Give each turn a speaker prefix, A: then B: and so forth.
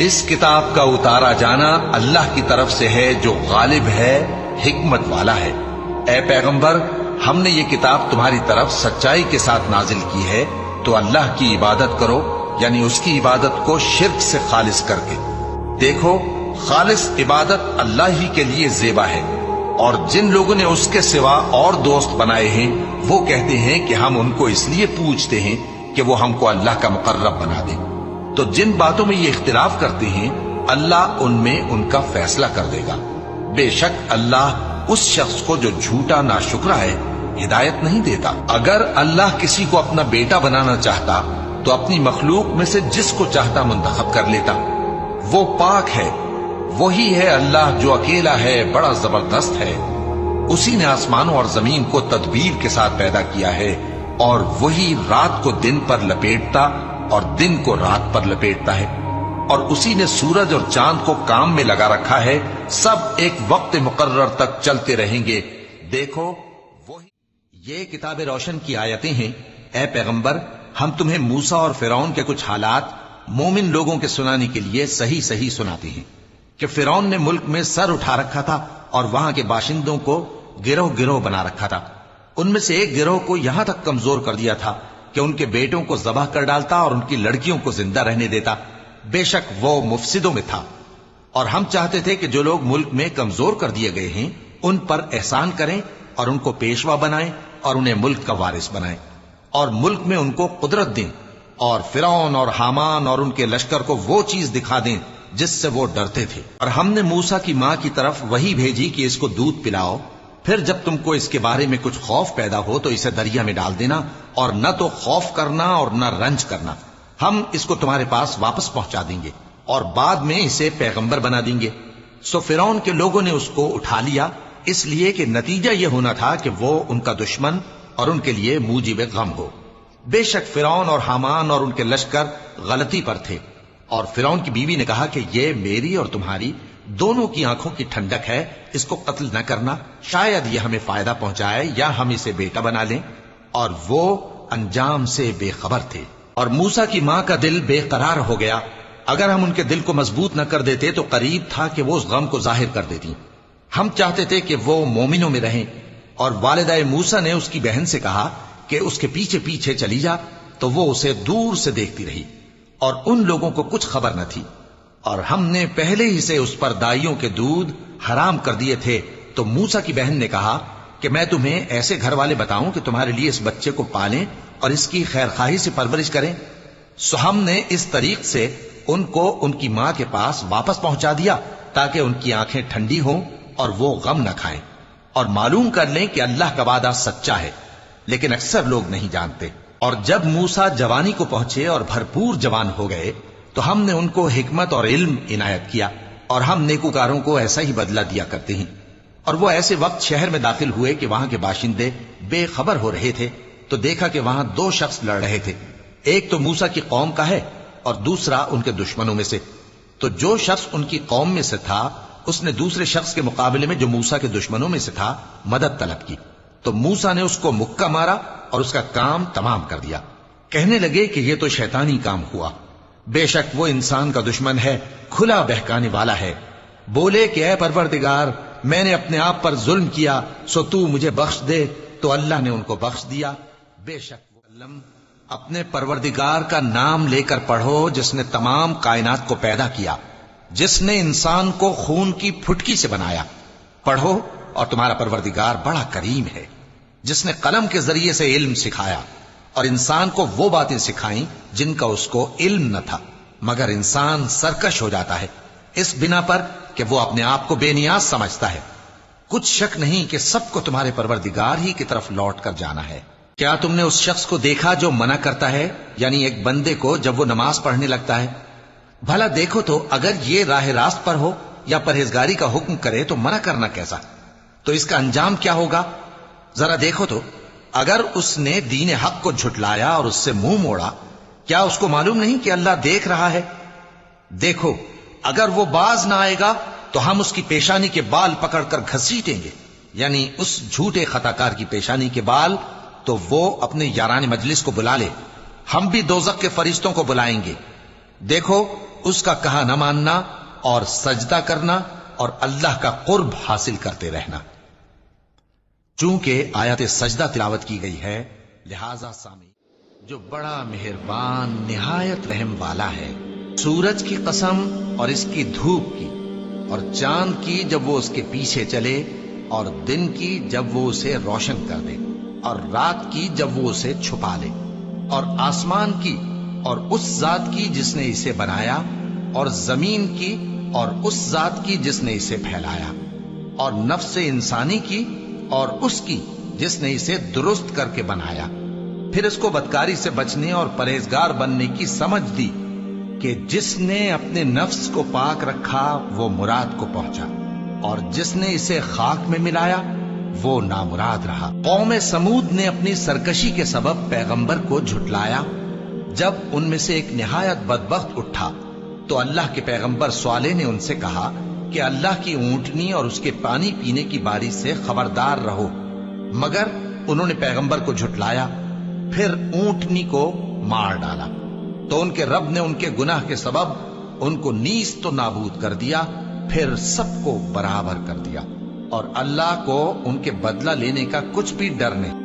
A: اس کتاب کا اتارا جانا اللہ کی طرف سے ہے جو غالب ہے، حکمت والا ہے۔ اے پیغمبر، ہم نے یہ کتاب تمہاری طرف سچائی کے ساتھ نازل کی ہے، تو اللہ کی عبادت کرو، یعنی اس کی عبادت کو شرک سے خالص کر کے۔ دیکھو، خالص عبادت اللہ ہی کے لیے زیبا ہے، اور جن لوگوں نے اس کے سوا اور دوست بنائے ہیں وہ کہتے ہیں کہ ہم ان کو اس لیے پوجتے ہیں کہ وہ ہم کو اللہ کا مقرب بنا دیں۔ تو جن باتوں میں یہ اختلاف کرتے ہیں اللہ ان میں ان کا فیصلہ کر دے گا۔ بے شک اللہ اس شخص کو جو جھوٹا ناشکرا ہے ہدایت نہیں دیتا۔ اگر اللہ کسی کو اپنا بیٹا بنانا چاہتا تو اپنی مخلوق میں سے جس کو چاہتا منتخب کر لیتا۔ وہ پاک ہے، وہی ہے اللہ جو اکیلا ہے، بڑا زبردست ہے۔ اسی نے آسمانوں اور زمین کو تدبیر کے ساتھ پیدا کیا ہے، اور وہی رات کو دن پر لپیٹتا اور دن کو رات پر لپیٹتا ہے، اور اسی نے سورج اور چاند کو کام میں لگا رکھا ہے، سب ایک وقت مقرر تک چلتے رہیں گے۔ دیکھو، وہی یہ کتاب روشن کی آیتیں ہیں۔ اے پیغمبر، ہم تمہیں موسیٰ اور فرعون کے کچھ حالات مومن لوگوں کے سنانے کے لیے صحیح صحیح سناتے ہیں کہ فرعون نے ملک میں سر اٹھا رکھا تھا اور وہاں کے باشندوں کو گروہ گروہ بنا رکھا تھا۔ ان میں سے ایک گروہ کو یہاں تک کمزور کر دیا تھا کہ ان کے بیٹوں کو ذبح کر ڈالتا اور ان کی لڑکیوں کو زندہ رہنے دیتا۔ بے شک وہ مفسدوں میں تھا، اور ہم چاہتے تھے کہ جو لوگ ملک میں کمزور کر دیے گئے ہیں ان پر احسان کریں اور ان کو پیشوا بنائیں اور انہیں ملک کا وارث بنائیں، اور ملک میں ان کو قدرت دیں، اور فرعون اور حامان اور ان کے لشکر کو وہ چیز دکھا دیں جس سے وہ ڈرتے تھے۔ اور ہم نے موسیٰ کی ماں کی طرف وہی بھیجی کہ اس کو دودھ پلاؤ، پھر جب تم کو اس کے بارے میں کچھ خوف پیدا ہو تو اسے دریا میں ڈال دینا، اور نہ تو خوف کرنا اور نہ رنج کرنا، ہم اس کو تمہارے پاس واپس پہنچا دیں گے اور بعد میں اسے پیغمبر بنا دیں گے۔ سو فرعون کے لوگوں نے اس کو اٹھا لیا، اس لیے کہ نتیجہ یہ ہونا تھا کہ وہ ان کا دشمن اور ان کے لیے موجب غم ہو۔ بے شک فرعون اور حامان اور ان کے لشکر غلطی پر تھے، اور فرعون کی بیوی نے کہا کہ یہ میری اور تمہاری دونوں کی آنکھوں کی ٹھنڈک ہے، اس کو قتل نہ کرنا، شاید یہ ہمیں فائدہ پہنچائے یا ہم اسے بیٹا بنا لیں۔ اور وہ انجام سے بے خبر تھے۔ اور موسیٰ کی ماں کا دل بے قرار ہو گیا، اگر ہم ان کے دل کو مضبوط نہ کر دیتے تو قریب تھا کہ وہ اس غم کو ظاہر کر دیتی۔ ہم چاہتے تھے کہ وہ مومنوں میں رہیں، اور والدہ موسیٰ نے اس کی بہن سے کہا کہ اس کے پیچھے پیچھے چلی جا، تو وہ اسے دور سے دیکھتی رہی، اور ان لوگوں کو کچھ خبر نہ تھی۔ اور ہم نے پہلے ہی سے اس پر دائیوں کے دودھ حرام کر دیے تھے۔ تو موسیٰ کی بہن نے کہا کہ میں تمہیں ایسے گھر والے بتاؤں کہ تمہارے لیے اس بچے کو پالیں اور اس کی خیر خواہی سے پرورش کریں۔ سو ہم نے اس طریق سے ان کو ان کی ماں کے پاس واپس پہنچا دیا تاکہ ان کی آنکھیں ٹھنڈی ہوں اور وہ غم نہ کھائیں، اور معلوم کر لیں کہ اللہ کا وعدہ سچا ہے، لیکن اکثر لوگ نہیں جانتے۔ اور جب موسیٰ جوانی کو پہنچے اور بھرپور جوان ہو گئے تو ہم نے ان کو حکمت اور علم عنایت کیا، اور ہم نیکوکاروں کو ایسا ہی بدلہ دیا کرتے ہیں۔ اور وہ ایسے وقت شہر میں داخل ہوئے کہ وہاں کے باشندے بے خبر ہو رہے تھے، تو دیکھا کہ وہاں دو شخص لڑ رہے تھے، ایک تو موسیٰ کی قوم کا ہے اور دوسرا ان کے دشمنوں میں سے۔ تو جو شخص ان کی قوم میں سے تھا اس نے دوسرے شخص کے مقابلے میں جو موسیٰ کے دشمنوں میں سے تھا مدد طلب کی، تو موسیٰ نے اس کو مکہ مارا اور اس کا کام تمام کر دیا۔ کہنے لگے کہ یہ تو شیطانی کام ہوا، بے شک وہ انسان کا دشمن ہے، کھلا بہکانے والا ہے۔ بولے کہ اے پروردگار، میں نے اپنے آپ پر ظلم کیا، سو تو مجھے بخش دے، تو اللہ نے ان کو بخش دیا۔ بے شک وہ اپنے پروردگار کا نام لے کر پڑھو جس نے تمام کائنات کو پیدا کیا، جس نے انسان کو خون کی پھٹکی سے بنایا۔ پڑھو، اور تمہارا پروردگار بڑا کریم ہے، جس نے قلم کے ذریعے سے علم سکھایا اور انسان کو وہ باتیں سکھائیں جن کا اس کو علم نہ تھا، مگر انسان سرکش ہو جاتا ہے اس بنا پر کہ وہ اپنے آپ کو بے نیاز سمجھتا ہے۔ کچھ شک نہیں کہ سب کو تمہارے پروردگار ہی کی طرف لوٹ کر جانا ہے۔ کیا تم نے اس شخص کو دیکھا جو منع کرتا ہے، یعنی ایک بندے کو جب وہ نماز پڑھنے لگتا ہے؟ بھلا دیکھو تو اگر یہ راہ راست پر ہو یا پرہیزگاری کا حکم کرے تو منع کرنا کیسا؟ تو اس کا انجام کیا ہوگا؟ ذرا دیکھو تو اگر اس نے دین حق کو جھٹلایا اور اس سے منہ موڑا، کیا اس کو معلوم نہیں کہ اللہ دیکھ رہا ہے؟ دیکھو، اگر وہ باز نہ آئے گا تو ہم اس کی پیشانی کے بال پکڑ کر گھسیٹیں گے، یعنی اس جھوٹے خطاکار کی پیشانی کے بال، تو وہ اپنے یاران مجلس کو بلا لے، ہم بھی دوزخ کے فرشتوں کو بلائیں گے، دیکھو اس کا کہا نہ ماننا اور سجدہ کرنا اور اللہ کا قرب حاصل کرتے رہنا۔ چونکہ آیت سجدہ تلاوت کی گئی ہے، لہذا سامع جو بڑا مہربان نہایت رحم والا ہے، سورج کی قسم اور اس کی دھوپ کی، اور چاند کی جب وہ اس کے پیچھے چلے، اور دن کی جب وہ اسے روشن کر دے، اور رات کی جب وہ اسے چھپا لے، اور آسمان کی اور اس ذات کی جس نے اسے بنایا، اور زمین کی اور اس ذات کی جس نے اسے پھیلایا، اور نفس انسانی کی اور اس کی جس نے اسے درست کر کے بنایا، پھر اس کو بدکاری سے بچنے اور پرہیزگار بننے کی سمجھ دی کہ جس نے اپنے نفس کو پاک رکھا وہ مراد کو پہنچا، اور جس نے اسے خاک میں ملایا وہ نامراد رہا۔ قوم سمود نے اپنی سرکشی کے سبب پیغمبر کو جھٹلایا۔ جب ان میں سے ایک نہایت بدبخت اٹھا تو اللہ کے پیغمبر صالح نے ان سے کہا کہ اللہ کی اونٹنی اور اس کے پانی پینے کی باری سے خبردار رہو، مگر انہوں نے پیغمبر کو جھٹلایا، پھر اونٹنی کو مار ڈالا تو ان کے رب نے ان کے گناہ کے سبب ان کو نیست و نابود کر دیا، پھر سب کو برابر کر دیا، اور اللہ کو ان کے بدلہ لینے کا کچھ بھی ڈر نہیں۔